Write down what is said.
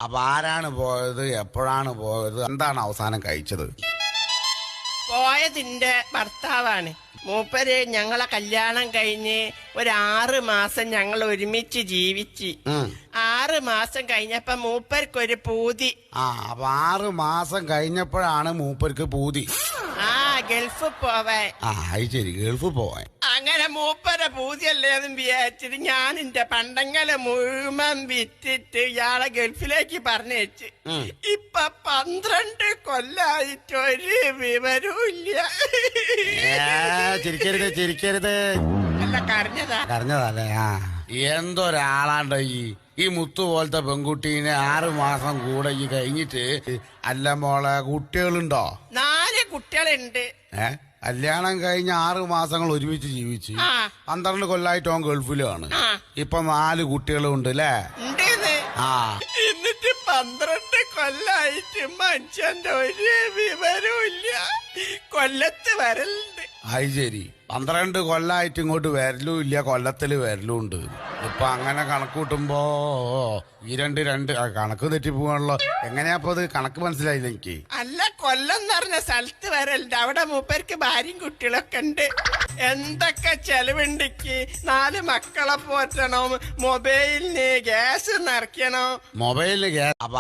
അപ്പൊ ആരാണ് പോയത്, എപ്പോഴാണ് പോയത്, എന്താണ് അവസാനം കഴിച്ചത്? പോയതിന്റെ ഭർത്താവാണ്. മൂപ്പര് ഞങ്ങളെ കല്യാണം കഴിഞ്ഞ് 6 മാസം ഞങ്ങൾ ഒരുമിച്ച് ജീവിച്ച്. 6 മാസം കഴിഞ്ഞപ്പോ മൂപ്പർക്കൊരു പൂതി. അപ്പൊ 6 മാസം കഴിഞ്ഞപ്പോഴാണ് മൂപ്പർക്ക് പൂതി. ഗൾഫ് പോവാൻ. അത് ശരി, ഗൾഫ് പോവാൻ. അങ്ങനെ മൂപ്പരെ പൂതിയല്ലേന്നും വിചാരിച്ചിട്ട് ഞാൻ എന്റെ പണ്ടങ്ങളെ മുഴുവൻ വിറ്റിട്ട് ഇയാളെ ഗൾഫിലേക്ക് പറഞ്ഞേച്ച്. ഇപ്പൊ 12 കൊല്ലായിട്ട് ഒരു വിവരവും ഇല്ല. ചിരിക്കരുത്. അല്ല, കരഞ്ഞതല്ലേ? എന്തൊരാളാണ്ടോ ഈ മുത്തു പോലത്തെ പെൺകുട്ടീനെ 6 മാസം കൂടെ ഈ കഴിഞ്ഞിട്ട്. അല്ല മോളെ, കുട്ടികളുണ്ടോ? 4 കുട്ടികളുണ്ട്. കല്യാണം കഴിഞ്ഞ 6 മാസങ്ങൾ ഒരുമിച്ച് ജീവിച്ച് 12 കൊല്ലായിട്ട് ഓൻ ഗൾഫിലാണ്. ഇപ്പൊ 4 കുട്ടികളും ഉണ്ട് അല്ലേ? എന്നിട്ട് 12 കൊല്ലായിട്ട് മനുഷ്യന്റെ ഒരു വിവരവും ഇല്ല. കൊല്ലത്ത് വരലുണ്ട്. അത് ശരി, 12 കൊല്ലായിട്ട് ഇങ്ങോട്ട് വരലും ഇല്ല, കൊല്ലത്തില് വരലും ഉണ്ട്. ഇപ്പൊ അങ്ങനെ കണക്ക് കൂട്ടുമ്പോ ഈ രണ്ട് കണക്ക് തെറ്റിപ്പോവാണല്ലോ. എങ്ങനെയാപ്പോ അത് കണക്ക് മനസ്സിലായില്ല എനിക്ക്. അല്ല, കൊല്ലം എന്ന് പറഞ്ഞ സ്ഥലത്ത് വരലുണ്ട്. അവിടെ മൂപ്പർക്ക് ഭാര്യയും കുട്ടികളൊക്കെ ഉണ്ട്. എന്തൊക്കെ ചെലവുണ്ടിക്ക്. 4 മക്കളെ പോറ്റണം, മൊബൈലിന് ഗ്യാസ് നിറയ്ക്കണം. മൊബൈലിന് ഗ്യാസ്? അപ്പൊ